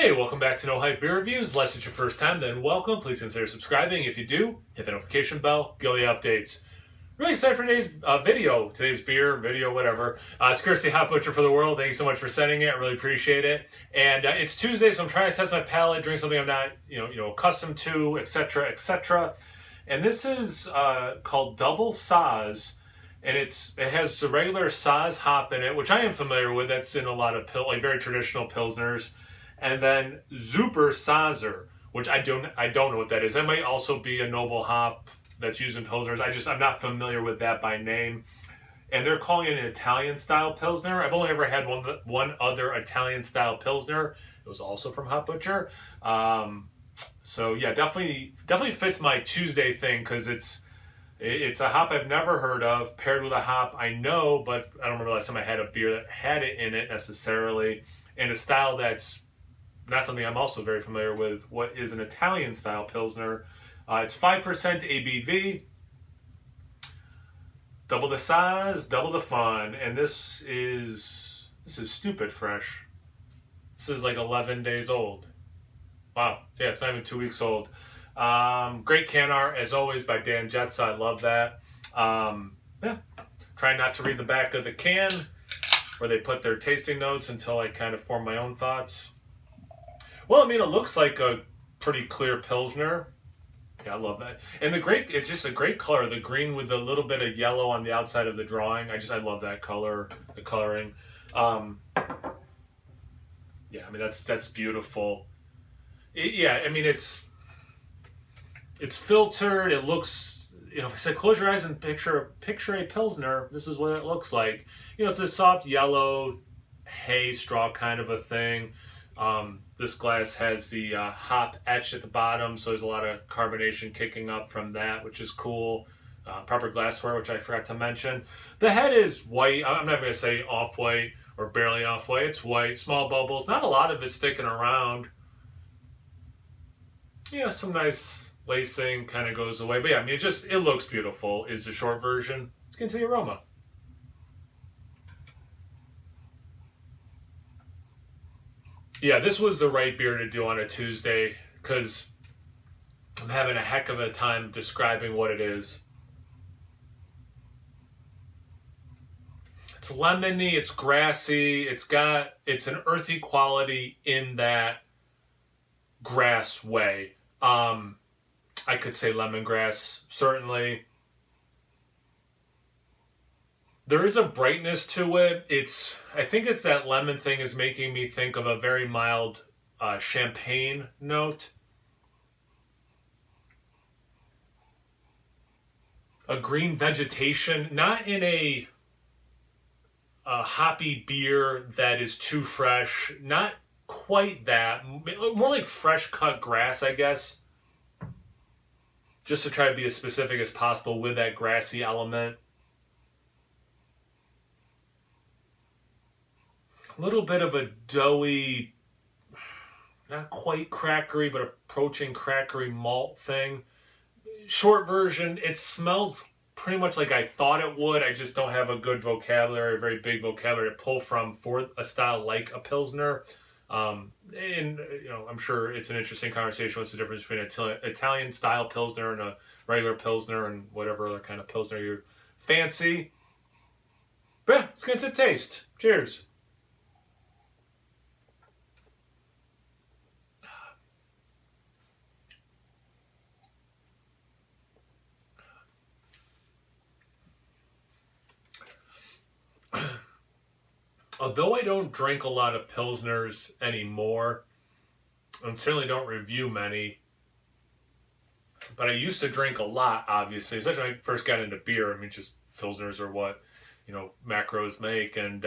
Hey, welcome back to No Hype Beer Reviews. Unless it's your first time, then welcome. Please consider subscribing. If you do, hit the notification bell, get all the updates. Really excited for today's today's beer video, whatever. It's Kirsty Hot Butcher for the World. Thank you so much for sending it. I really appreciate it. And it's Tuesday, so I'm trying to test my palate, drink something I'm not, accustomed to, etc., etc. And this is called Double Saaz, and it has the regular Saaz hop in it, which I am familiar with. That's in a lot of very traditional pilsners. And then Super Sazer, which I don't know what that is. That might also be a noble hop that's used in pilsners. I'm not familiar with that by name. And they're calling it an Italian style pilsner. I've only ever had one other Italian style pilsner. It was also from Hot Butcher. So yeah, definitely fits my Tuesday thing because it's a hop I've never heard of paired with a hop I know, but I don't remember the last time I had a beer that had it in it necessarily. And a style that's not something I'm also very familiar with. What is an Italian style pilsner? It's 5% ABV. Double the size, double the fun, and this is stupid fresh. This is like 11 days old. Wow, yeah, it's not even 2 weeks old. Great can art as always by Dan Jetsa. I love that. Yeah, try not to read the back of the can where they put their tasting notes until I kind of form my own thoughts. Well, I mean, it looks like a pretty clear pilsner. Yeah, I love that. And it's just a great color. The green with a little bit of yellow on the outside of the drawing. I love that color, the coloring. Yeah, I mean, that's beautiful. It's filtered. It looks, if I said close your eyes and picture a pilsner, this is what it looks like. It's a soft yellow hay straw kind of a thing. This glass has the hop etched at the bottom, so there's a lot of carbonation kicking up from that, which is cool. Proper glassware, which I forgot to mention. The head is white. I'm not going to say off-white or barely off-white. It's white, small bubbles. Not a lot of it sticking around. Yeah, some nice lacing kind of goes away. But yeah, I mean, it looks beautiful is the short version. Let's get into the aroma. Yeah, this was the right beer to do on a Tuesday because I'm having a heck of a time describing what it is. It's lemony, it's grassy, it's an earthy quality in that grass way. I could say lemongrass, certainly. There is a brightness to it. I think it's that lemon thing is making me think of a very mild champagne note. A green vegetation, not in a hoppy beer that is too fresh. Not quite that. More like fresh cut grass, I guess. Just to try to be as specific as possible with that grassy element. A little bit of a doughy, not quite crackery, but approaching crackery malt thing. Short version, it smells pretty much like I thought it would. I just don't have a good vocabulary, a very big vocabulary to pull from for a style like a pilsner. I'm sure it's an interesting conversation. What's the difference between an Italian style pilsner and a regular pilsner and whatever other kind of pilsner you fancy? But yeah, let's get into the taste. Cheers. Although I don't drink a lot of pilsners anymore, and certainly don't review many, but I used to drink a lot, obviously, especially when I first got into beer. I mean, just pilsners are what, macros make, and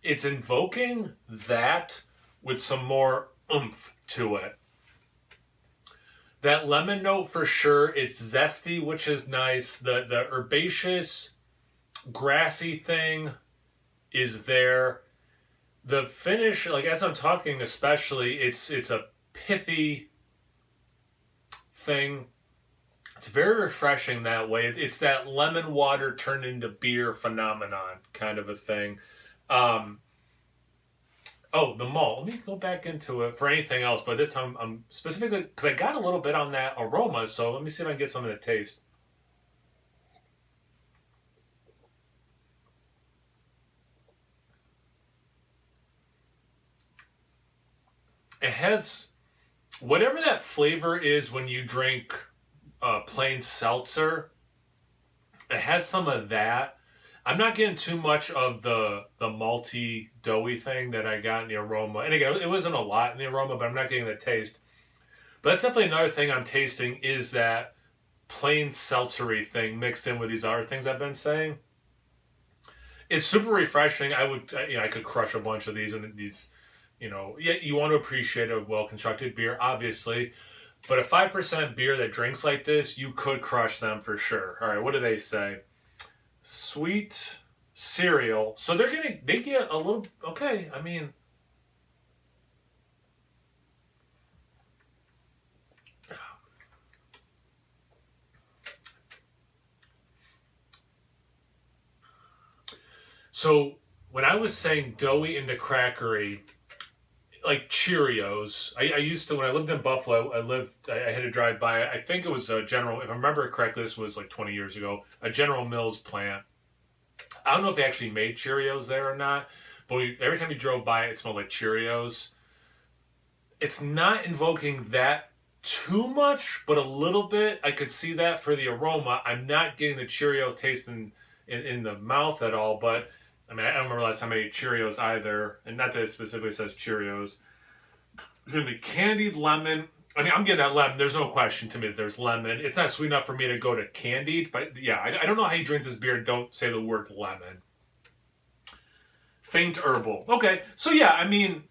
it's invoking that with some more oomph to it. That lemon note for sure. It's zesty, which is nice. The herbaceous, grassy thing is there. The finish, like as I'm talking especially, it's a pithy thing. It's very refreshing that way. It's that lemon water turned into beer phenomenon kind of a thing. Oh, the malt. Let me go back into it for anything else, but this time I'm specifically because I got a little bit on that aroma. So let me see if I can get some of the taste. It has whatever that flavor is when you drink plain seltzer. It has some of that. I'm not getting too much of the malty doughy thing that I got in the aroma. And again, it wasn't a lot in the aroma, but I'm not getting the taste. But that's definitely another thing I'm tasting is that plain seltzery thing mixed in with these other things I've been saying. It's super refreshing. I would, I could crush a bunch of these and these, yeah, you want to appreciate a well constructed beer, obviously. But a 5% beer that drinks like this, you could crush them for sure. All right, what do they say? Sweet cereal. So they get a little, okay, I mean, so when I was saying doughy into crackery, like Cheerios. I used to when I lived in Buffalo. I had to drive by. I think it was a General. If I remember correctly, this was like 20 years ago. A General Mills plant. I don't know if they actually made Cheerios there or not, but every time you drove by it, it smelled like Cheerios. It's not invoking that too much, but a little bit. I could see that for the aroma. I'm not getting the Cheerio taste in the mouth at all, but I mean, I don't remember last time I ate Cheerios either, and not that it specifically says Cheerios. There's going to be candied lemon. I mean, I'm getting that lemon. There's no question to me that there's lemon. It's not sweet enough for me to go to candied, but yeah, I don't know how you drink this beer and don't say the word lemon. Faint herbal. Okay, so yeah, I mean,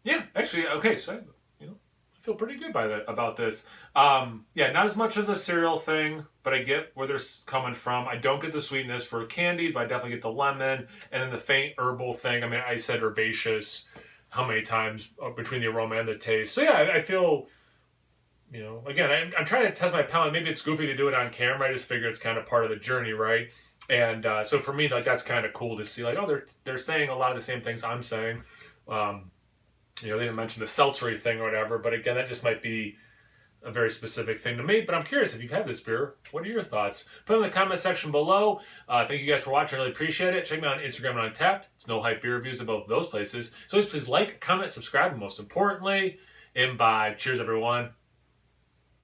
yeah, actually, okay, so I feel pretty good about this. Yeah, not as much of the cereal thing, but I get where they're coming from. I don't get the sweetness for candy, but I definitely get the lemon and then the faint herbal thing. I mean, I said herbaceous how many times between the aroma and the taste. So yeah, I feel, again, I'm trying to test my palate. Maybe it's goofy to do it on camera. I just figure it's kind of part of the journey, right? And so for me, like that's kind of cool to see. Like, oh, they're saying a lot of the same things I'm saying. They didn't mention the seltzery thing or whatever, but again, that just might be a very specific thing to me. But I'm curious if you've had this beer. What are your thoughts? Put it in the comment section below. Thank you guys for watching. I really appreciate it. Check me out on Instagram and on Untappd. It's No Hype Beer Reviews about those places. So please like, comment, subscribe, and most importantly, imbibe. Cheers, everyone.